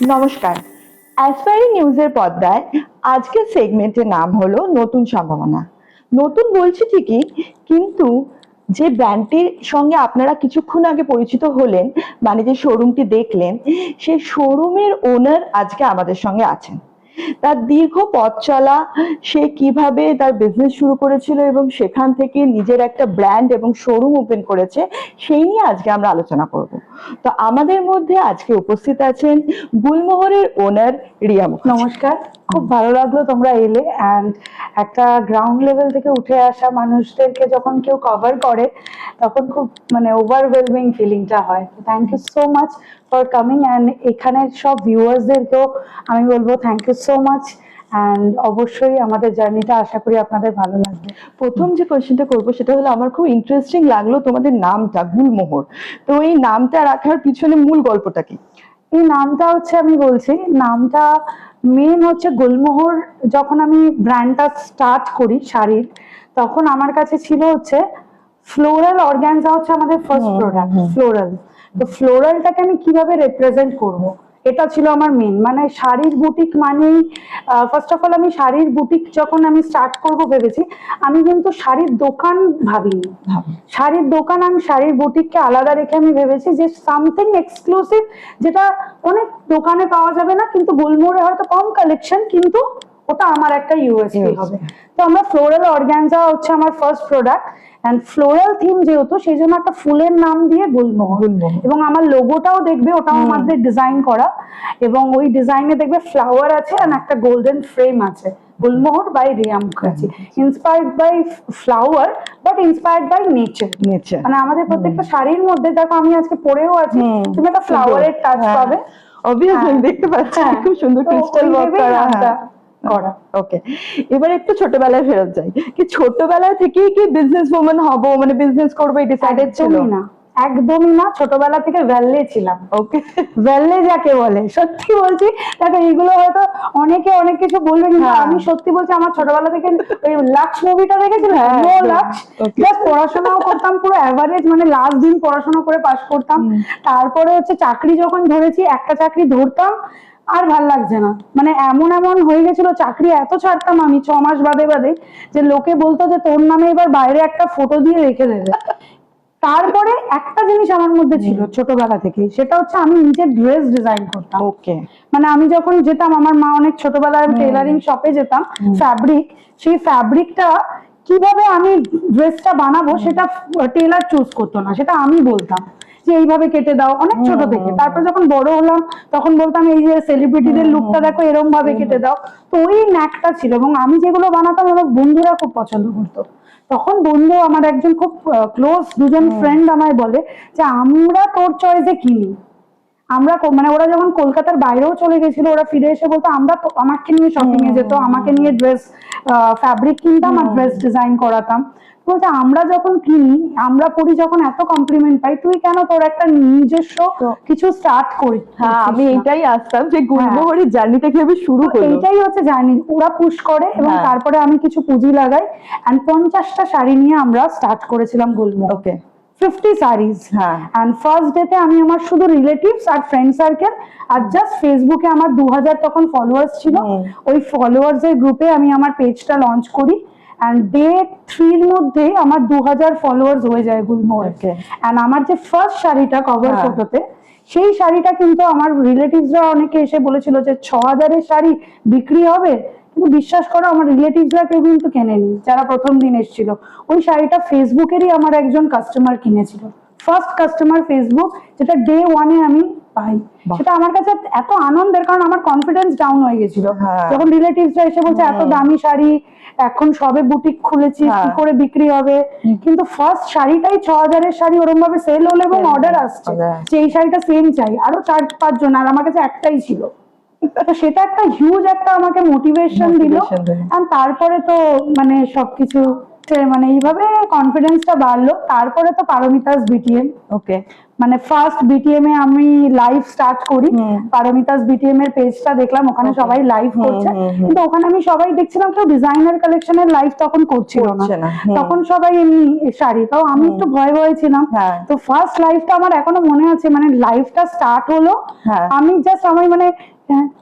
নমস্কার, অ্যাসপায়ারিং নিউজের পর্দায় আজকের সেগমেন্টের নাম হলো নতুন সম্ভাবনা। নতুন বলছি ঠিকই, কিন্তু যে ব্র্যান্ডটির সঙ্গে আপনারা কিছুক্ষণ আগে পরিচিত হলেন, মানে যে শোরুমটি দেখলেন, সেই শোরুমের ওনার আজকে আমাদের সঙ্গে আছেন। তার দীর্ঘ পথ চলা, সে কিভাবে তার বিজনেস শুরু করেছিল এবং সেখান থেকে নিজের একটা ব্র্যান্ড এবং শোরুম ওপেন করেছে, সেই নিয়ে আজকে আমরা আলোচনা করব। তো আমাদের মধ্যে আজকে উপস্থিত আছেন গুলমোহরের ওনার রিয়া মুখার্জি। নমস্কার, খুব ভালো লাগলো তোমরা এলে। অ্যান্ড একটা গ্রাউন্ড লেভেল থেকে উঠে আসা মানুষদেরকে যখন কেউ কভার করে তখন খুব ওভারওয়েলমিং ফিলিংটা হয়। Thank you so much for coming. And এখানে সব ভিউয়ার্সদেরকেও আমি বলবো thank you so much. And অবশ্যই আমাদের জার্নিটা আশা করি আপনাদের ভালো লাগবে। প্রথম যে কোয়েশ্চেনটা করবো সেটা হলো, আমার খুব ইন্টারেস্টিং লাগলো তোমাদের নামটা গুলমোহর। তো এই নামটা রাখার পিছনে মূল গল্পটা কি? এই নামটা হচ্ছে, আমি বলছি, নামটা মেন হচ্ছে গুলমোহর। যখন আমি ব্র্যান্ডটা স্টার্ট করি শাড়ির, তখন আমার কাছে ছিল হচ্ছে ফ্লোরাল অর্গানজা হচ্ছে আমাদের ফার্স্ট প্রোডাক্ট। ফ্লোরাল, তো ফ্লোরালটাকে আমি কিভাবে রিপ্রেজেন্ট করব, এটা ছিল আমার মেন। মানে শাড়ির বুটিক মানেই, ফার্স্ট অফ অল আমি শাড়ির বুটিক যখন আমি স্টার্ট করব ভেবেছি, আমি কিন্তু শাড়ির দোকান ভাবিনি। শাড়ির দোকান, আমি শাড়ির বুটিককে আলাদা রেখে আমি ভেবেছি যে সামথিং এক্সক্লুসিভ, যেটা অনেক দোকানে পাওয়া যাবে না, কিন্তু গুলমোহরে হয়তো কম কালেকশন, কিন্তু ওটা আমার একটা ইউএসপি হবে। তো আমরা ফ্লোরাল অর্গানজা হচ্ছে আমার first product. And floral theme যেহেতু, সেই জন্য একটা ফুলের নাম দিয়ে গুলমোহর। এবং আমার লোগোটাও দেখবে, ওটাও আমাদের ডিজাইন করা, এবং ওই ডিজাইনে দেখবে ফ্লাওয়ার আছে আর একটা গোল্ডেন ফ্রেম আছে। Gulmohar by Riya Mukherjee, inspired by flower but inspired by nature. মানে আমাদের প্রত্যেকটা শাড়ির মধ্যে, দেখো আমি আজকে পরেও আছি, তুমি একটা ফ্লাওয়ারের টাচ পাবে। অবভিয়াসলি দেখতে পাচ্ছি, খুব সুন্দর ক্রিস্টাল ওয়ার্ক করা। ওকে, এবার একটু ছোটবেলায় ফেরত যাই। কি ছোটবেলা থেকেই কি বিজনেস ওম্যান হব, মানে বিজনেস করবো এই ডিসাইডেড ছিল? না, একদমই না। ছোটবেলা থেকে ভ্যালে ছিলাম। ওকে, ভ্যালে যাকে বলে, সত্যি বলছি। দেখো এইগুলো হয়তো অনেকে অনেক কিছু বলবে, কিন্তু আমি সত্যি বলছি, আমার ছোটবেলা থেকে ওই লাক্স মুভিটা দেখেছিল, নো লাক্স, জাস্ট পড়াশোনাও করতাম পুরো অ্যাভারেজ, মানে লাস্ট দিন পড়াশোনা করে পাশ করতাম। তারপরে হচ্ছে চাকরি যখন ধরেছি, একটা চাকরি ধরতাম আর ভাল লাগছে না, মানে এমন এমন হয়ে গেছিল, চাকরি এত ছাড়তাম আমি 6 মাস বাদে বাদে, যে লোকে বলতো যে তোর নামে এবার বাইরে একটা ফটো দিয়ে রেখে দেবে। তারপরে একটা জিনিস আমার মধ্যে ছিল ছোটবেলা থেকে, সেটা হচ্ছে আমি নিজে ড্রেস ডিজাইন করতাম। ওকে, মানে আমি যখন যেতাম, আমার মা অনেক ছোটবেলায় টেলারিং শপে যেতাম, ফ্যাব্রিক, সেই ফ্যাব্রিকটা কিভাবে আমি ড্রেসটা বানাবো সেটা টেলার চুজ করতো না, সেটা আমি বলতাম যে এইভাবে কেটে দাও, অনেক ছোট থেকে। তারপর যখন বড় হলাম তখন বলতাম এই যে সেলিব্রিটিদের লুকটা দেখো, এরকম ভাবে কেটে দাও। তো ওই ন্যাকটা ছিল, এবং আমি যেগুলো বানাতাম আমার বন্ধুরা খুব পছন্দ করতো। তখন বন্ধু আমার একজন খুব ক্লোজ, দুজন ফ্রেন্ড আমায় বলে যে আমরা তোর চয়েসে কিনি। আমরা মানে ওরা যখন কলকাতার বাইরেও চলে গেছিল, ওরা ফিরে এসে বলতো আমরা আমাকে নিয়ে শপিং এ যেত, আমাকে নিয়ে ড্রেস ফ্যাব্রিক কিনতাম আর ড্রেস ডিজাইন করাতাম। বলতে আমরা যখন কিনি, আমরা পড়ি, যখন এত কমপ্লিমেন্ট পাই, তুই কেন তোর একটা নিজস্ব কিছু স্টার্ট করি। হ্যাঁ, আমি এইটাই আসতাম যে গুলমোহরের জার্নিটা কিভাবে শুরু হলো। এইটাই হচ্ছে জার্নি, ওরা পুশ করে, এবং তারপরে আমি কিছু পুঁজি লাগাই। এন্ড 50টা শাড়ি নিয়ে আমরা স্টার্ট করেছিলাম গুলমোহর। ওকে, 50 সারিজ। এন্ড ফার্স্ট ডেতে আমি আমার শুধু রিলেটিভস আর ফ্রেন্ড সার্কেল আর জাস্ট ফেসবুকে আমার 2000 তখন ফলোয়ার্স ছিল, ওই ফলোয়ার্স এর গ্রুপে আমি আমার পেজটা লঞ্চ করি। এন্ড ডে 3 এর মধ্যে আমার 2000 ফলোয়ার্স হয়ে যায় গুলমোহর। এন্ড আমার যে ফার্স্ট শাড়িটা কভার ফটোতে, সেই শাড়িটা কিন্তু আমার রিলেটিভসরা অনেকে এসে বলেছিল যে 6000 এর শাড়ি বিক্রি হবে, কিন্তু বিশ্বাস করো আমার রিলেটিভসরা কেউ কিন্তু কেনেনি, যারা প্রথম দিন এসেছিল। ওই শাড়িটা ফেসবুকেরই আমার একজন কাস্টমার কিনেছিল, ফার্স্ট কাস্টমার ফেসবুক, যেটা ডে 1 এ আমি পাই। সেটা আমার কাছে এত আনন্দের, কারণ আমার কনফিডেন্স ডাউন হয়ে গেছিল যখন রিলেটিভসরা এসে বলছে এত দামি শাড়ি, এখন সবে বুটিক খুলেছি, কি করে বিক্রি হবে। কিন্তু ফার্স্ট শাড়িটাই 6000 এর শাড়ি ওরকম ভাবে সেল হলো, এবং অর্ডার আসছে যে এই শাড়িটা সেম চাই, আরো 4-5 জন, আর আমার কাছে একটাই ছিল। তো সেটা একটা হিউজ একটা আমাকে মোটিভেশন দিল। আর তারপরে তো মানে সবকিছু মানে এইভাবে কনফিডেন্সটা বাড়লো। তারপরে তো পারমিতাস বিটিএম, ওকে, মানে ফার্স্ট বিটিএম এ আমি লাইভ স্টার্ট করি। পারমিতাস বিটিএম এর পেজটা দেখলাম, ওখানে Okay. সবাই লাইভ করছে, কিন্তু ওখানে আমি সবাই দেখছিলাম কেউ ডিজাইনার কালেকশনের লাইভ তখন করছিল না, করছে না, তখন সবাই এমনি শাড়ি। তাও আমি একটু ভয় ভয় ছিলাম। হ্যাঁ। তো ফার্স্ট লাইভটা আমার এখনো মনে আছে, মানে লাইভটা স্টার্ট হলো, হ্যাঁ। আমি জাস্ট আমি মানে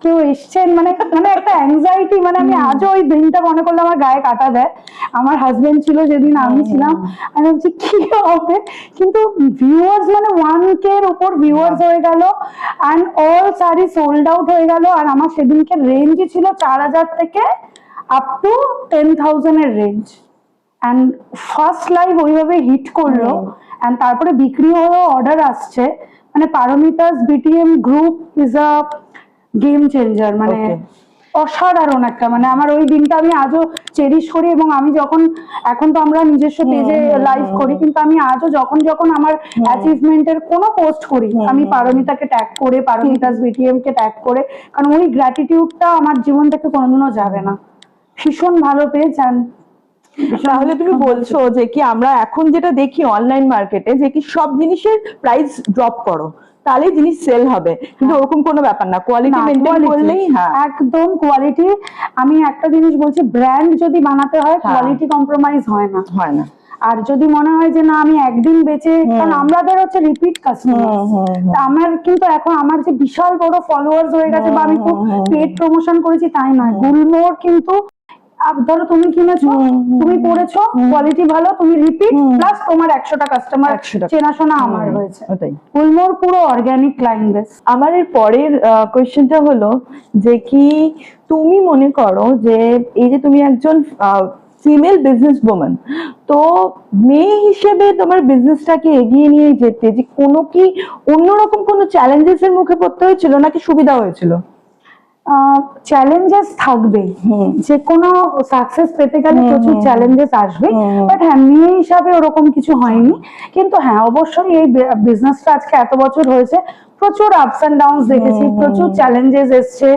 কেউ এসছেন, মানে মানে একটা অ্যাংজাইটি, মানে আমি আজও ওই দিনটা মনে করলে আমার গায়ে কাটা দেয়। আমার হাজবেন্ড ছিল যেদিন, আমি ছিলাম, আমি ভাবছি কি হবে, কিন্তু ভিউয়ার্স মানে 1K এর উপর ভিউয়ার্স হয়ে গেল, and all sari sold out হয়ে গেল। আর আমার সেদিনকে রেঞ্জই ছিল 4000 থেকে আপ টু 10,000 এর রেঞ্জ, অ্যান্ড ফার্স্ট লাইভ ওইভাবে হিট করলো, অ্যান্ড তারপরে বিক্রি হলো, অর্ডার আসছে। মানে Paromita's BTM group is a game changer, মানে অসাধারণ একটা, মানে আমার ওই দিনটা আমি আজও চেরিশ করি। এবং আমি যখন, এখন তো আমরা নিজস্ব পেজে লাইভ করি, কিন্তু আমি আজও যখন যখন আমার অ্যাচিভমেন্টের কোনো পোস্ট করি, আমি পারমিতাকে ট্যাগ করে, পারমিতাস বিটিএম কে ট্যাগ করে, কারণ ওই গ্র্যাটিটিউডটা আমার জীবন থেকে কোনোদিনও যাবে না। ভীষণ ভালো পেজ। তাহলে তুমি বলছো যে কি আমরা এখন যেটা দেখি অনলাইন মার্কেটে, যে কি সব জিনিসের প্রাইস ড্রপ করো তাহলে জিনিস সেল হবে, কিন্তু ওরকম কোনো ব্যাপার না, কোয়ালিটি মেইনটেইন করলেই। হ্যাঁ, একদম কোয়ালিটি। আমি একটা জিনিস বলছি, ব্র্যান্ড যদি বানাতে হয় কোয়ালিটি কম্প্রোমাইজ হয় না, হয় না। আর যদি মনে হয় যে না আমি একদিন বেচে, কারণ আমাদের হচ্ছে রিপিট কাস্টমার, আমার কিন্তু এখন আমার যে বিশাল বড় ফলোয়ার্স হয়ে গেছে বা আমি খুব পেড প্রমোশন করেছি তাই নয়। গুলমোহর কিন্তু ধরো তুমি কিনেছো, তুমি পড়েছো, কোয়ালিটি ভালো, তুমি রিপিট, প্লাস তোমার 100টা কাস্টমার চেনাশোনা আমার হয়েছে। গুলমোহর পুরো অর্গানিক ক্লায়েন্ট বেস। আমার এর পরের কোয়েশ্চেনটা হলো যে কি তুমি মনে করো যে এই যে তুমি একজন ফিমেল বিজনেস ওম্যান, তো মেয়ে হিসেবে তোমার বিজনেসটাকে এগিয়ে নিয়ে যেতে যে কোনো কি অন্যরকম কোনো চ্যালেঞ্জেস এর মুখে পড়তে হয়েছিল নাকি সুবিধা হয়েছিল? চ্যালেঞ্জেস থাকবে, যে কোনো সাকসেস পেতে গেলে প্রচুর চ্যালেঞ্জেস আসবে, বাট হ্যাঁ মেয়ে হিসাবে ওরকম কিছু হয়নি। কিন্তু হ্যাঁ অবশ্যই এই বিজনেসটা আজকে এত বছর হয়েছে, প্রচুর আপস এন্ড ডাউনস দেখেছি, প্রচুর চ্যালেঞ্জেস এসছে।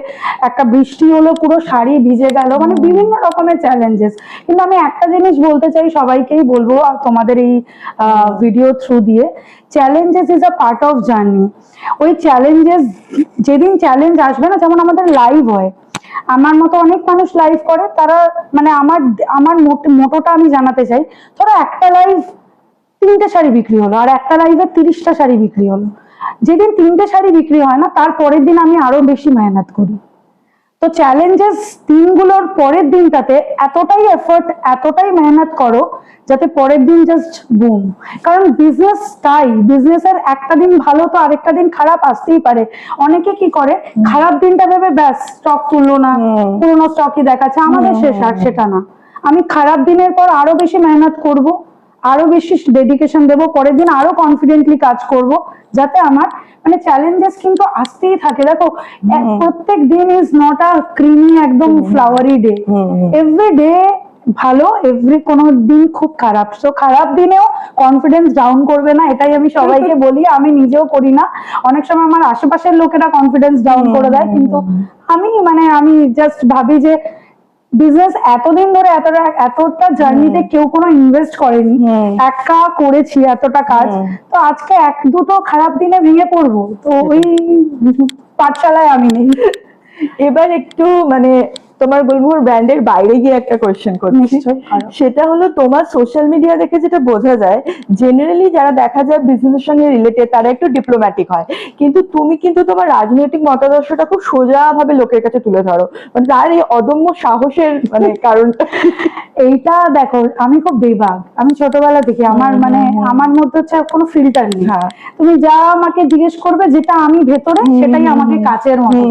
একটা বৃষ্টি হলো পুরো শাড়ি ভিজে গেল, মানে বিভিন্ন রকমের চ্যালেঞ্জেস। কিন্তু আমি একটা জিনিস বলতে চাই, সবাইকেই বলবো তোমাদের এই ভিডিও থ্রু দিয়ে, challenges is a part of journey. ওই চ্যালেঞ্জেস, যেদিন চ্যালেঞ্জ আসবে না, যেমন আমাদের লাইভ হয়, আমার মতো অনেক মানুষ লাইভ করে, তারা মানে আমার মোটোটা আমি জানাতে চাই, ধরো একটা লাইভ 3টে শাড়ি বিক্রি হলো, আর একটা লাইভে 30টা শাড়ি বিক্রি হলো। যেদিন 3টে শাড়ি বিক্রি হয় না, তার পরের দিন আমি আরো বেশি মেহনত করি। তো চ্যালেঞ্জেস দিনগুলোর পরের দিনটাতে এতটাই এফর্ট, এতটাই মেহনত করো যাতে পরের দিন জাস্ট বুম। কারণ বিজনেসের একটা দিন ভালো তো আরেকটা দিন খারাপ আসতেই পারে। অনেকে কি করে, খারাপ দিনটা ভেবে ব্যাস স্টক তুললো না, পুরোনো স্টকই দেখাচ্ছে, আমাদের শেষ। আর সেটা না, আমি খারাপ দিনের পর আরো বেশি মেহনত করব, আরো বেশি ডেডিকেশন দেবো, পরের দিন আরো কনফিডেন্টলি কাজ করব, যাতে আমার মানে চ্যালেঞ্জেস কিন্তু আসতেই থাকে। দেখো প্রত্যেক দিন ইজ নট আ ক্রিমি একদম ফ্লাওয়ারি ডে, এভরি ডে ভালো, কোনো দিন খুব খারাপ। তো খারাপ দিনেও কনফিডেন্স ডাউন করবে না, এটাই আমি সবাইকে বলি। আমি নিজেও করি না, অনেক সময় আমার আশেপাশের লোকেরা কনফিডেন্স ডাউন করে দেয়, কিন্তু আমি জাস্ট ভাবি যে বিজনেস এতদিন ধরে এতটা জার্নিতে কেউ কোনো ইনভেস্ট করেনি, একা করেছি এতটা কাজ, তো আজকে 1-2টো খারাপ দিনে ভেঙে পড়বো, তো ওই পাঠশালায় আমি নেই। এবার একটু মানে তোমার গুলমোহর ব্র্যান্ডের বাইরে গিয়ে একটা কোয়েশ্চেন করছি, সেটা হলো তোমার সোশ্যাল মিডিয়া দেখে যেটা বোঝা যায়, জেনারেলি যারা দেখা যায় বিজনেসের সঙ্গে রিলেটেড তারা একটু ডিপ্লোম্যাটিক হয়, কিন্তু তুমি কিন্তু তোমার রাজনৈতিক মতাদর্শটা খুব সোজা ভাবে লোকের কাছে তুলে ধরো, মানে তার এই অদম্য সাহসের মানে কারণটা। এইটা দেখো, আমি খুব বেবাক, আমি ছোটবেলা থেকে আমার মধ্যে হচ্ছে কোনো ফিল্টার নেই। তুমি যা আমাকে জিজ্ঞেস করবে, যেটা আমি ভেতরে, সেটাই আমাকে কাচের মতো।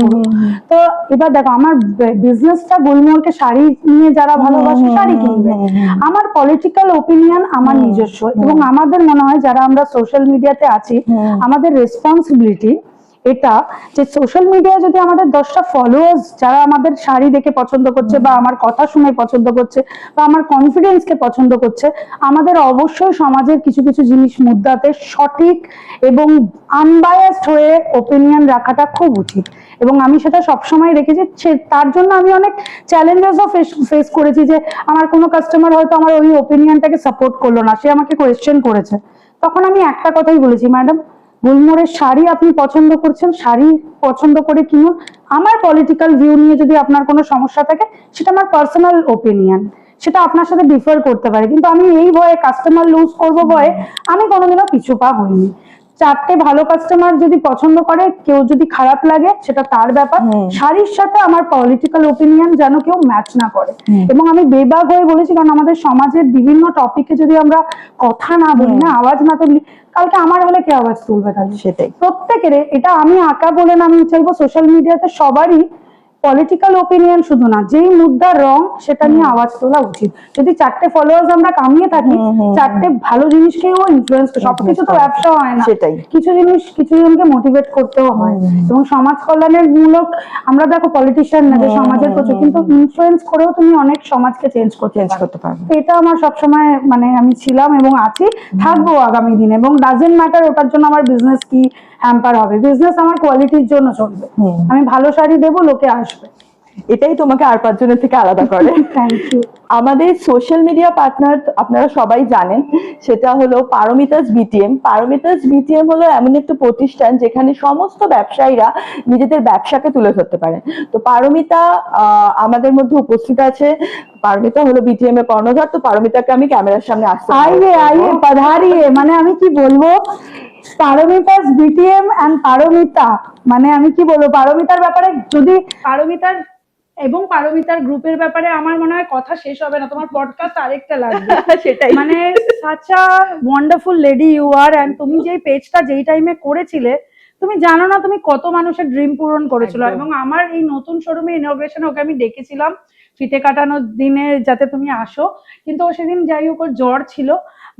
তো এবার দেখো, আমার বিজনেসটা গুলমোহরকে শাড়ি নিয়ে যারা ভালোবাসে শাড়ি কিনবে, আমার পলিটিক্যাল ওপিনিয়ন আমার নিজস্ব, এবং আমাদের মনে হয় যারা আমরা সোশ্যাল মিডিয়াতে আছি, আমাদের রেসপন্সিবিলিটি এটা যে সোশ্যাল মিডিয়ায় যদি আমাদের 10টা ফলোয়ার্স যারা আমাদের শাড়ি দেখে পছন্দ করছে বা আমার কথা শুনে পছন্দ করছে বা আমার কনফিডেন্সকে পছন্দ করছে, আমাদের অবশ্যই সমাজের কিছু কিছু জিনিস মুদ্রাতে সঠিক এবং আনবায়াসড হয়ে ওপিনিয়ন রাখাটা খুব উচিত। এবং আমি সেটা সবসময় রেখেছি। তার জন্য আমি অনেক চ্যালেঞ্জেসও ফেস করেছি, যে আমার কোনো কাস্টমার হয়তো আমার ওই ওপিনিয়নটাকে সাপোর্ট করলো না, সে আমাকে কোয়েশ্চেন করেছে। তখন আমি একটা কথাই বলেছি, ম্যাডাম গুলমোহরের শাড়ি আপনি পছন্দ করছেন, শাড়ি পছন্দ করে কিনুন। আমার পলিটিক্যাল ভিউ নিয়ে যদি আপনার কোনো সমস্যা থাকে, সেটা আমার পার্সোনাল ওপিনিয়ন, সেটা আপনার সাথে ডিফার করতে পারে, কিন্তু আমি এই ভয়ে কাস্টমার লুজ করবো ভয়ে আমি কোনোদিনও পিছু পা হইনি। 4টে ভালো কাস্টমার যদি পছন্দ করে, কেউ যদি খারাপ লাগে সেটা তার ব্যাপার। শাড়ির সাথে আমার পলিটিক্যাল ওপিনিয়ন যেন কেউ ম্যাচ না করে। এবং আমি বেবাক হয়ে বলেছি, কারণ আমাদের সমাজের বিভিন্ন টপিকে যদি আমরা কথা না বলি না, আওয়াজ না তুলি, কালকে আমার হলে কে আওয়াজ তুলবে? কালকে সেটাই প্রত্যেকের, এটা আমি আঁকা বলে না, আমি চাইবো সোশ্যাল মিডিয়াতে সবারই পলিটিক্যাল ওপিনিয়ন শুধু না, যেই মুদ্রার রং সেটা নিয়ে আওয়াজ তোলা উচিত। যদি 4টে ফলোয়ার্স আমরা কামিয়ে থাকি, 4টে ভালো জিনিসকেও ইনফ্লুয়েন্স করে। সবকিছু তো ব্যবসা হয় না, সেটাই। কিছু জিনিস কিছু জনকে মোটিভেট করতেও হয়। এবং সমাজ কল্যাণের মূলক আমরা দেখো পলিটিশিয়ান না যে সমাজের প্রচুর, কিন্তু ইনফ্লুয়েন্স করেও তুমি অনেক সমাজকে চেঞ্জ করতে পারবে। এটা আমার সবসময় মানে আমি ছিলাম এবং আছি, থাকবো আগামী দিনে। এবং ডাজেন্ট ম্যাটার ওটার জন্য আমার বিজনেস কি হ্যাম্পার হবে, বিজনেস আমার কোয়ালিটির জন্য চলবে। আমি ভালো শাড়ি দেবো, লোকে আসবে। এটাই তোমাকে আর 5 জনের থেকে আলাদা করে। Thank you. আমাদের সোশ্যাল মিডিয়া পার্টনার আপনারা সবাই জানেন, সেটা হলো পারমিতাস বিটিএম। পারমিতাস বিটিএম হলো এমন একটা প্রতিষ্ঠান যেখানে সমস্ত ব্যবসায়ীরা নিজেদের ব্যবসাকে তুলে ধরতে পারেন। তো পারমিতা আমাদের মধ্যে উপস্থিত আছে। পারমিতা হলো বিটিএম এর কর্ণধার। তো পারমিতাকে আমি ক্যামেরার সামনে আসতে আইয়ে পধারিয়ে, মানে আমি কি বলবো, পারমিতাস বিটিএম এন্ড পারমিতা, মানে আমি কি বলবো, পারমিতার ব্যাপারে যদি পারমিতার এবং পারমিতার গ্রুপের ব্যাপারে আমার মনে হয় কথা শেষ হবে না, তোমার পডকাস্ট আরেকটা লাগবে। সেটাই, মানে such a wonderful lady you are. And তুমি যেই পেজটা যেই টাইমে করেছিলে, তুমি জানো না তুমি কত মানুষের ড্রিম পূরণ করেছিল। এবং আমার এই নতুন শোরুমে ইনগ্রেশন ওকে আমি ডেকেছিলাম ফিতে কাটানোর দিনে যাতে তুমি আসো, কিন্তু ও সেদিন যাই হোক ওর জ্বর ছিল।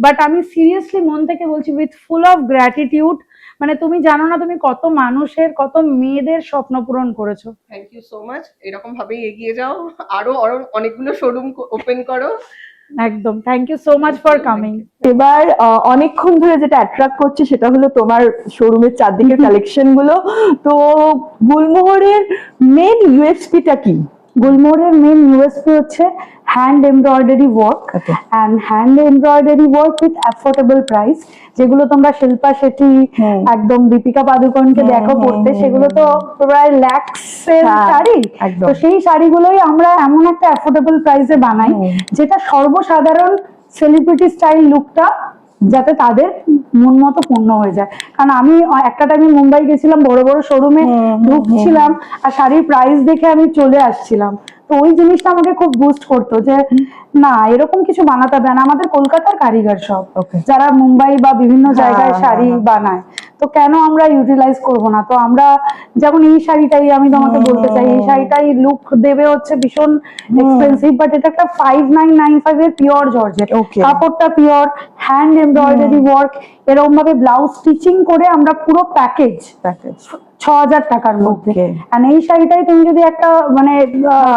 বাট আমি সিরিয়াসলি মন থেকে বলছি, উইথ ফুল অফ গ্র্যাটিটিউড, মানে তুমি জানো না তুমি কত মানুষের, কত মেয়েদের স্বপ্ন পূরণ করেছো। Thank you so much. এরকম ভাবেই এগিয়ে যাও, আরো অনেকগুলো শোরুম ওপেন করো। একদম, thank you so much for coming. এবার অনেকক্ষণ ধরে যেটা অ্যাট্রাক্ট করছে সেটা হলো তোমার শোরুমের চারদিকের কালেকশন গুলো। তো গুলমোহরের মেন ইউএসপিটা কি? গুলমোহরের মেন ইউএসপি হচ্ছে hand embroidery work, and hand embroidery work with affordable price. যেগুলো তোমরা শিল্পা শেট্টি, একদম দীপিকা পাদুকোনকে দেখো পড়তে, সেগুলো তো প্রায় ল্যাক্সের শাড়ি। তো সেই শাড়িগুলোই আমরা এমন একটা অ্যাফোর্ডেবল প্রাইসে বানাই, যেটা সর্বসাধারণ সেলিব্রিটি স্টাইল লুকটা যাতে তাদের মন মতো পূর্ণ হয়ে যায়। কারণ আমি একটা টাইমে মুম্বাই গেছিলাম, বড় বড় শোরুমে ঢুকছিলাম আর শাড়ির প্রাইস দেখে আমি চলে আসছিলাম। তো ওই জিনিসটা আমাকে খুব বুস্ট করতো যে না, এরকম কিছু বানাতে হবে না। আমাদের কলকাতার কারিগর সব, যারা মুম্বাই বা বিভিন্ন জায়গায় শাড়ি বানায়, তো কেন আমরা ইউটিলাইজ করব না? তো আমরা যেমন এই শাড়িটাই আমি তোমাকে বলতে চাই, এই শাড়িটাই লুক দেবে হচ্ছে ভীষণ এক্সপেন্সিভ, বাট এটা একটা 5995 এর পিওর জর্জেট, কাপড়টা পিওর, হ্যান্ড এমব্রয়ডারি ওয়ার্ক, এরকম ভাবে ব্লাউজ স্টিচিং করে আমরা পুরো প্যাকেজ 6000 টাকার মধ্যে। আর এই শাড়িটাই তুমি যদি একটা মানে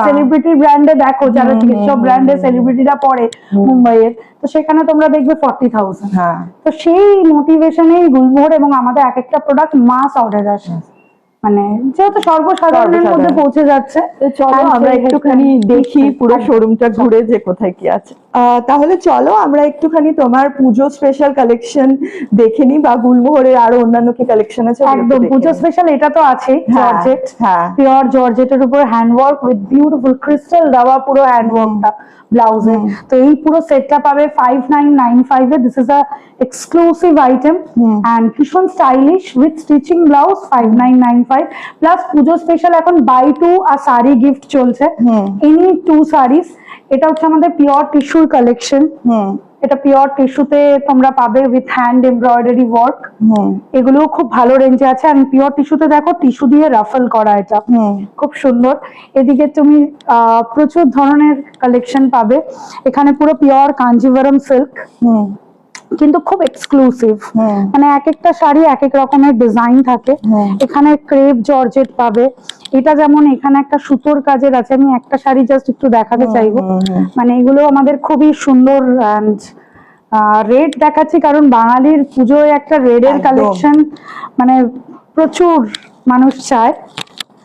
সেলিব্রিটি ব্র্যান্ডে দেখো, যারা সব ব্র্যান্ডের সেলিব্রিটিরা পরে মুম্বাইয়ের, তো সেখানে তোমরা দেখবে 40,000। তো সেই মোটিভেশনেই গুলমোহর এবং আমাদের এক একটা প্রোডাক্ট মাস অর্ডার আসে, মানে যেহেতু সর্বসাধারণের মধ্যে পৌঁছে যাচ্ছে। চলো আমরা একটুখানি দেখি পুরো শোরুমটা ঘুরে যে কোথায় কি আছে। তাহলে চলো আমরা একটুখানি তোমার পুজো স্পেশাল কালেকশন দেখে নি, বা গুলমোহরের আরো অন্যান্য কি কালেকশন আছে। একদম পুজো স্পেশাল এটা তো আছে, জর্জেট, পিওর জর্জেটের উপর হ্যান্ডওয়ার্ক উইথ বিউটিফুল ক্রিস্টাল দেওয়া পুরো হ্যান্ডওয়ার্কটা ব্লাউজে। তো এই পুরো সেটটা পাবে 5995 এ। This is a exclusive item and ভীষণ stylish with stitching blouse 5995 plus Puja special এখন বাই 2 আর শাড়ি গিফট চলছে, এনি 2 শাড়িস। এটা হচ্ছে আমাদের পিওর টিস্যুর কালেকশন। এটা পিওর টিস্যুতে তোমরা পাবে উইথ হ্যান্ড এমব্রয়ডারি ওয়ার্ক। এগুলো খুব ভালো রেঞ্জে আছে। আর পিওর টিস্যুতে দেখো টিস্যু দিয়ে রাফল করা, এটা খুব সুন্দর। এদিকে তুমি প্রচুর ধরনের কালেকশন পাবে। এখানে পুরো পিওর কাঞ্জিভারম সিল্ক, কিন্তু খুব এক্সক্লুসিভ। হুম। মানে এক একটা শাড়ি এক এক রকমের ডিজাইন থাকে। হুম। এখানে ক্রেপ জর্জেট পাবে, এটা যেমন এখানে একটা সুতোর কাজের আছে, আমি একটা শাড়ি জাস্ট একটু দেখাতে চাইবো। মানে এগুলো আমাদের খুবই সুন্দর অ্যান্ড রেড দেখাচ্ছি কারণ বাঙালির পুজোয় একটা রেডের একদম। কালেকশন মানে প্রচুর মানুষ চায়।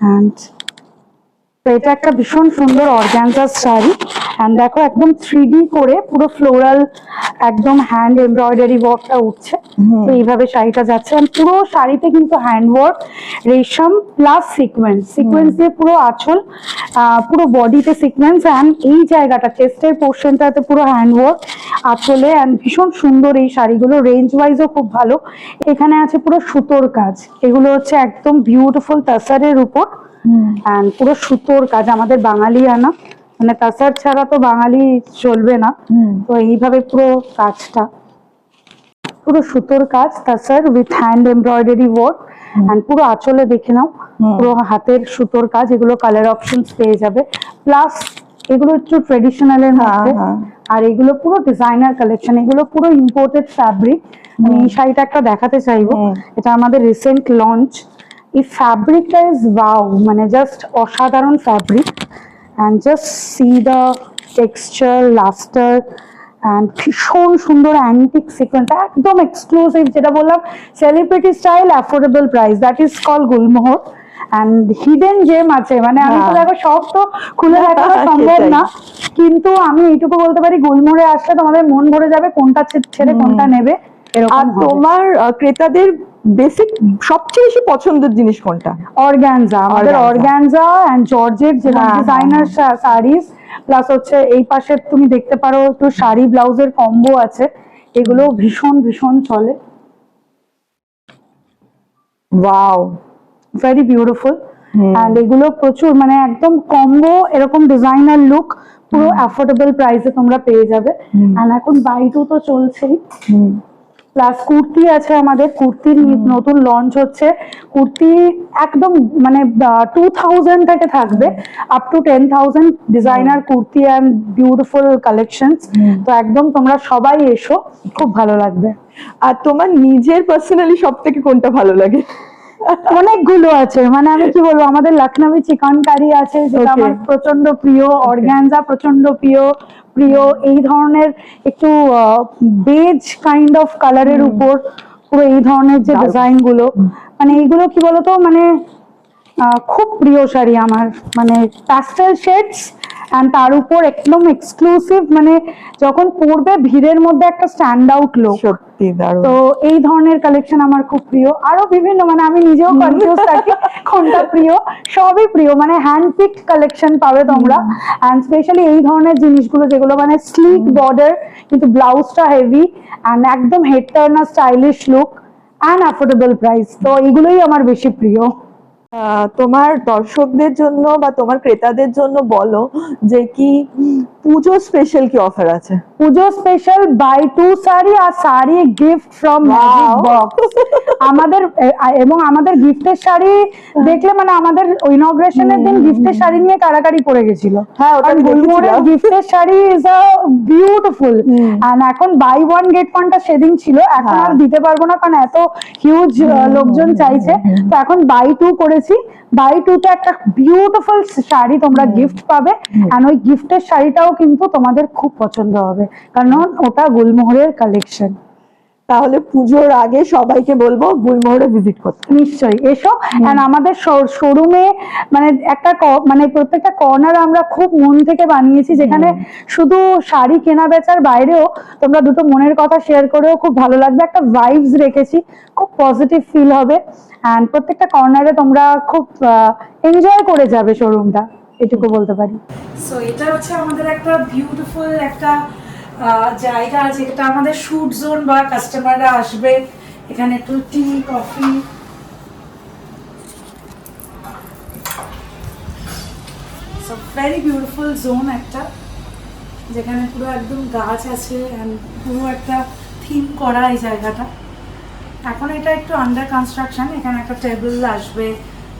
অ্যান্ড এটা একটা ভীষণ সুন্দর অর্গানজার শাড়ি, অ্যান্ড দেখো একদম 3D করে পুরো ফ্লোরাল একদম হ্যান্ড এমব্রয়ডারি ওয়ার্কটা উঠছে। তো এইভাবে শাড়িটা যাচ্ছে, আর পুরো শাড়িতে কিন্তু হ্যান্ড ওয়ার্ক, রেশম প্লাস সিকোয়েন্স দিয়ে পুরো আঁচল, পুরো বডিতে সিকোয়েন্স, অ্যান্ড এই জায়গাটা চেস্টের পোর্শনটাতে পুরো হ্যান্ড ওয়ার্ক আঁচলে, অ্যান্ড ভীষণ সুন্দর এই শাড়িগুলো। রেঞ্জ ওয়াইজও খুব ভালো। এখানে আছে পুরো সুতোর কাজ, এগুলো হচ্ছে একদম বিউটিফুল তাসারের উপর, and পুরো সুতোর কাজ, আমাদের বাঙালি আনা, মানে তাসার ছাড়া তো বাঙালি চলবে না। তো এইভাবে পুরো কাজটা পুরো সুতোর কাজ, tussar with hand embroidery work, and পুরো আঁচলে দেখে নাও পুরো হাতের সুতোর কাজ। এগুলো কালার অপশনস পেয়ে যাবে, প্লাস এগুলো একটু ট্রেডিশনাল এর মধ্যে, আর এগুলো পুরো ডিজাইনার কালেকশন, এগুলো পুরো ইম্পোর্টেড ফ্যাব্রিক। আমি এই শাড়িটা একটা দেখাতে চাইবো, এটা আমাদের রিসেন্ট লঞ্চ। এই ফ্যাব্রিকটা ইজ ওয়াও, মানে জাস্ট অসাধারণ fabric, and just see the texture, lustre, and ভীষণ সুন্দর অ্যান্টিক সিকোয়েন্স, একদম এক্সক্লুসিভ, যেটা বললাম celebrity style, affordable price, that is call Gulmohar. And hidden gem আছে, মানে আমি তো দেখো সব তো খুলে দেখানো সম্ভব না, কিন্তু আমি এইটুকু বলতে পারি গুলমোহরে আসলে তোমাদের মন ভরে যাবে, কোনটা ছেড়ে কোনটা নেবে এরকম আর হবে। তোমার ক্রেতাদের বেসিক সবচেয়ে বেশি পছন্দের জিনিস কোনটা? অর্গানজা, আমাদের অর্গানজা এন্ড জর্জেট যেটা ডিজাইনার শাড়িজ, প্লাস হচ্ছে এই পাশে তুমি দেখতে পারো একটু শাড়ি ব্লাউজের কম্বো আছে, এগুলো ভীষণ ভীষণ চলে। ওয়াও, ভেরি বিউটিফুল, এন্ড এগুলো প্রচুর, মানে একদম কম্বো এরকম ডিজাইনার লুক, পুরো অ্যাফোর্ডেবল প্রাইসে তোমরা পেয়ে যাবে। এন্ড এখন বাই টু তো চলছেই, প্লাস কুর্তি আছে আমাদের, কুর্তির নতুন লঞ্চ হচ্ছে। কুর্তি একদম মানে 2000 থেকে থাকবে up to 10,000 designer kurti and beautiful collections. তো একদম তোমরা সবাই এসো, খুব ভালো লাগবে। আর তোমার নিজের পার্সোনালি সব থেকে কোনটা ভালো লাগে? অনেকগুলো আছে, মানে আমি কি বলবো, আমাদের লখনউই চিকেন কারি আছে যেটা আমার প্রচন্ড প্রিয়, অর্গানজা প্রচন্ড প্রিয়, এই ধরনের একটু বেজ কাইন্ড অফ কালারের উপর পুরো এই ধরনের যে ডিজাইন গুলো, মানে এইগুলো কি বলতো, মানে খুব প্রিয় শাড়ি আমার, মানে প্যাস্টেল শেডস এন্ড তার উপর একদম এক্সক্লুসিভ, মানে যখন পরবে ভিড়ের মধ্যে একটা স্ট্যান্ড আউট লুক। সত্যি দারুণ। তো এই ধরনের কালেকশন আমার খুব প্রিয়, আরো বিভিন্ন, মানে আমি নিজেও কনফিউজ থাকি কোনটা প্রিয়, সবই প্রিয়, মানে হ্যান্ড পিকড কালেকশন পাবে তোমরা। এন্ড স্পেশালি এই ধরনের জিনিসগুলো যেগুলো মানে স্লিক বর্ডার কিন্তু ব্লাউজটা হেভি, এন্ড একদম head turner stylish look and affordable price, তো এগুলোই আমার বেশি প্রিয়। তোমার দর্শকদের জন্য বা তোমার ক্রেতাদের জন্য বলো যে কি পুজো স্পেশাল কি অফার আছে? পুজো স্পেশাল বাই 2 শাড়ি আর sari gift from magic box আমাদের, এবং আমাদের গিফটের শাড়ি দেখলে মানে আমাদের ইনগ্রেশনের দিন গিফটের শাড়ি নিয়ে কাড়াকাড়ি পড়ে গেছিল। হ্যাঁ, ওটা আমি দেখেছিলাম। গিফটের sari is a beautiful, and এখন বাই ওয়ান গেট ওয়ানটা সেদিন ছিল, এখন আর দিতে পারবো না কারণ এত হিউজ লোকজন চাইছে, তো এখন বাই 2 করেছি। বাই 2 তে একটা বিউটিফুল শাড়ি তোমরা গিফট পাবে, এন্ড ওই গিফটের শাড়িটাও কিন্তু তোমাদের খুব পছন্দ হবে কারণ ওটা গুলমোহরের কালেকশন। তাহলে পুজোর আগে সবাইকে বলবো গুলমোহরে ভিজিট করতে। নিশ্চয়ই এসো, এন্ড আমাদের শোরুমে মানে একটা মানে প্রত্যেকটা কর্নার আমরা খুব মন থেকে বানিয়েছি, যেখানে শুধু শাড়ি কেনা বেচার বাইরেও তোমরা দুটো মনের কথা শেয়ার করেও খুব ভালো লাগবে, একটা ভাইবস রেখেছি, খুব পজিটিভ ফিল হবে, এন্ড প্রত্যেকটা কর্নারে তোমরা খুব এনজয় করে যাবে শোরুমটা, এটুকু বলতে পারি। সো এটা হচ্ছে আমাদের একটা বিউটিফুল একটা জায়গা, যেটা আমাদের শুট জোন, বা কাস্টমাররা আসবে এখানে একটু tea coffee, so very beautiful zone একটা, যেখানে পুরো একদম গাছ আছে অ্যান্ড পুরো একটা থিম করা এই জায়গাটা। এখন এটা একটু আন্ডার কনস্ট্রাকশন, এখানে একটা টেবিল আসবে,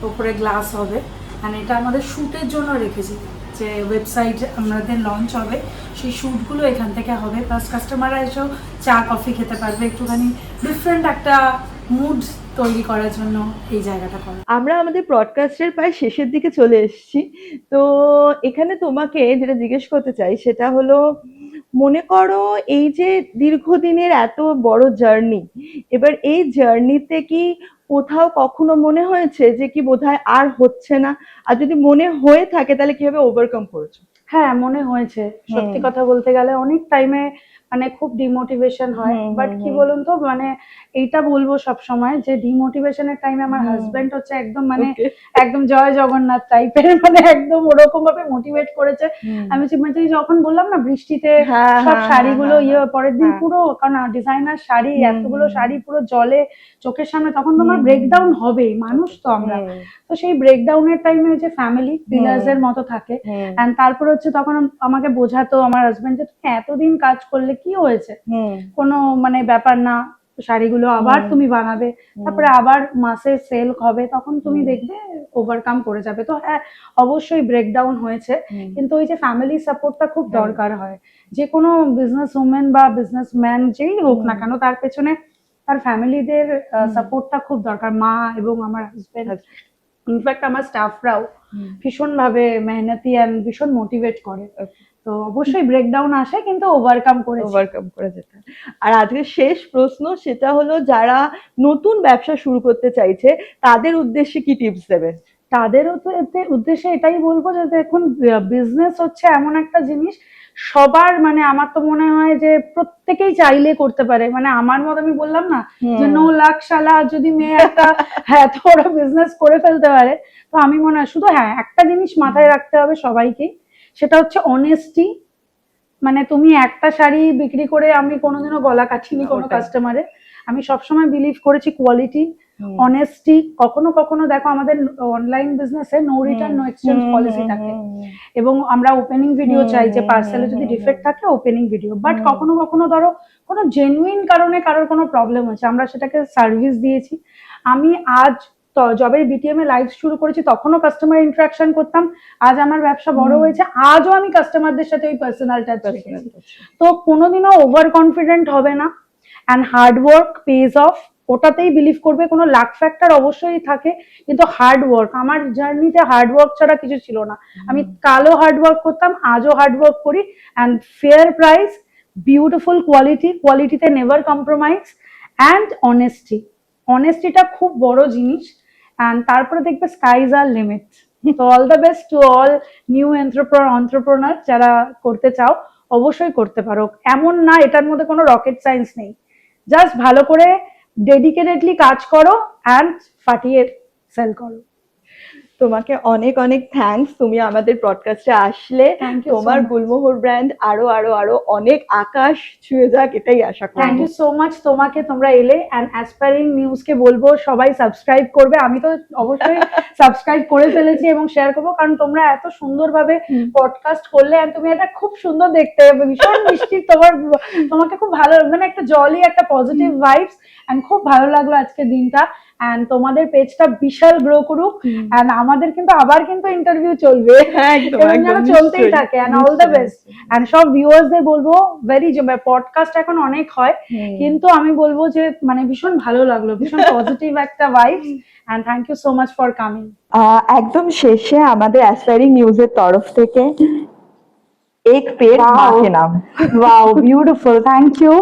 উপরে গ্লাস হবে, অ্যান্ড এটা আমাদের শ্যুটের জন্য রেখেছি, যে ওয়েবসাইট আমাদের লঞ্চ হবে সেই শ্যুটগুলো এখান থেকে হবে, প্লাস কাস্টমাররা এসেও চা কফি খেতে পারবে, একটুখানি ডিফারেন্ট একটা মুড তৈরি করার জন্য এই জায়গাটা করা। আমরা আমাদের ব্রডকাস্টের প্রায় শেষের দিকে চলে এসেছি। তো এখানে তোমাকে যেটা জিজ্ঞেস করতে চাই সেটা হলো, মনে করো এই যে দীর্ঘদিনের এত বড় জার্নি, এবার এই জার্নিতে কি কোথাও কখনো মনে হয়েছে যে কি বোধহয় আর হচ্ছে না, আর যদি মনে হয়ে থাকে তাহলে কিভাবে ওভারকাম করেছো? হ্যাঁ, মনে হয়েছে। সত্যি কথা বলতে গেলে অনেক টাইমে মানে খুব ডিমোটিভেশন হয়, বাট কি বলুন তো, মানে এইটা বলবো সব সময় যে ডিমোটিভেশনের টাইমে আমার হাজবেন্ড হচ্ছে একদম মানে একদম জয় জগন্নাথ টাইপের, মানে একদম ওরকম ভাবে মোটিভেট করেছে। আমি মানে যখন বললাম না বৃষ্টিতে সব শাড়িগুলো পরের দিন পুরো, কারণ ডিজাইনার শাড়ি, এতগুলো শাড়ি পুরো জলে চোখের সামনে, তখন তোমার ব্রেকডাউন হবেই, মানুষ তো আমরা। তো সেই ব্রেকডাউনের টাইমে যে ফ্যামিলি পিলার্স এর মতো থাকে, এন্ড তারপর হচ্ছে তখন আমাকে বোঝাতো আমার হাজবেন্ড যে তুমি এতদিন কাজ করলে কি হয়েছে, কোনো মানে ব্যাপার না, শাড়িগুলো আবার তুমি বানাবে, তারপরে আবার মাসে সেল হবে, তখন তুমি দেখবে ওভারকাম করে যাবে। তো হ্যাঁ, অবশ্যই ব্রেকডাউন হয়েছে, কিন্তু ওই যে ফ্যামিলি সাপোর্টটা খুব দরকার হয়। যে কোনো বিজনেস ওমেন বা বিজনেসম্যান যেই হোক না কেন, তার পেছনে তার ফ্যামিলিদের সাপোর্টটা খুব দরকার। মা এবং আমার হাজবেন্ড, ইনফ্যাক্ট আমার স্টাফরাও ভীষণ ভাবে মেহনতি এন্ড ভীষণ মোটিভেট করে। তো অবশ্যই ব্রেকডাউন আসে, কিন্তু ওভারকাম করে যেতে। আর আজকে শেষ প্রশ্ন, সেটা হলো যারা নতুন ব্যবসা শুরু করতে চাইছে তাদের উদ্দেশ্যে কি টিপস দেবে? তাদের উদ্দেশ্যে এটাই বলবো যে দেখুন, বিজনেস হচ্ছে এমন একটা জিনিস, সবার মানে আমার তো মনে হয় যে প্রত্যেকেই চাইলে করতে পারে। মানে আমার মত, আমি বললাম না যে 9 লাখ সালা যদি মেয়ে একটা এত বড় বিজনেস করে ফেলতে পারে, তো আমি মনে হয় শুধু হ্যাঁ একটা জিনিস মাথায় রাখতে হবে সবাইকেই, সেটা হচ্ছে অনেস্টি। মানে তুমি একটা শাড়ি বিক্রি করে আমি কোনোদিনও গলা কাটিনি কোনো কাস্টমারে। আমি সবসময় বিলিভ করেছি কোয়ালিটি, অনেস্টি। কখনো কখনো দেখো আমাদের অনলাইন বিজনেসে no return no exchange policy থাকে, এবং আমরা ওপেনিং ভিডিও চাই যে পার্সেলে যদি ডিফেক্ট থাকে ওপেনিং ভিডিও। বাট কখনো কখনো ধরো কোনো জেনুইন কারণে কারোর কোনো প্রবলেম হচ্ছে, আমরা সেটাকে সার্ভিস দিয়েছি। আমি আজ যবে বিটিএম এ লাইভ শুরু করেছি তখনও কাস্টমার ইন্টারাকশন করতাম, আজ আমার ব্যবসা বড় হয়েছে, আজও আমি কাস্টমারদের সাথে ওই পার্সোনাল টাচ রেখেছি। তো কোনোদিনও ওভার কনফিডেন্ট হবে না, and hard work page of, ওটাতেই বিলিভ করবে। কোনো লাক ফ্যাক্টর অবশ্যই থাকে, কিন্তু হার্ড ওয়ার্ক, আমার জার্নিতে হার্ড ওয়ার্ক ছাড়া কিছু ছিল না। আমি কালও হার্ড ওয়ার্ক করতাম, আজও হার্ড ওয়ার্ক করি, and fair price, beautiful quality, কোয়ালিটিতে নেভার কম্প্রোমাইজ, অ্যান্ড অনেস্টিটা খুব বড় জিনিস। অ্যান্ড তারপরে দেখবে স্কাইজ আর লিমিট। তো all the best to all new entrepreneur, যারা করতে চাও অবশ্যই করতে পারো। এমন না এটার মধ্যে কোনো রকেট সায়েন্স নেই, জাস্ট ভালো করে ডেডিকেটেডলি কাজ করো অ্যান্ড ফাটিয়ে সেল করো। তোমাকে অনেক অনেক থ্যাঙ্কস, তুমি আমাদের ব্রডকাস্টে আসলে। তোমার গুলমোহর ব্র্যান্ড আরো আরো আরো অনেক আকাশ ছুঁয়ে যাক, এটাই আশা করি। থ্যাংক ইউ সো মাচ তোমাকে, তোমরা এলে। অ্যান্ড অ্যাসপায়ারিং নিউজকে বলবো সবাই সাবস্ক্রাইব করবে। আমি তো অবশ্যই সাবস্ক্রাইব করে ফেলেছি এবং শেয়ার করবো, কারণ তোমরা এত সুন্দরভাবে পডকাস্ট করলে, আর তুমি এটা খুব সুন্দর দেখতে, ভীষণ মিষ্টি, তোমাকে খুব ভালো, মানে একটা জলি, একটা পজিটিভ ভাইবস, এন্ড খুব ভালো লাগলো আজকে দিনটা। এন্ড তোমাদের পেজটা বিশাল গ্রো করুক, এন্ড আমাদের কিন্তু আবার কিন্তু ইন্টারভিউ চলবে, এবং চলতেই থাকে। And all the best. And সব ভিউয়ার্সদের বলবো, পডকাস্ট এখন অনেক হয়, কিন্তু আমি বলবো যে মানে ভীষণ ভালো লাগলো, ভীষণ পজিটিভ একটা vibes. And thank you so much for coming. একদম শেষে আমাদের অ্যাসপায়ারিং নিউজের তরফ থেকে এক পেড় মা কে নাম। Wow, beautiful, thank you.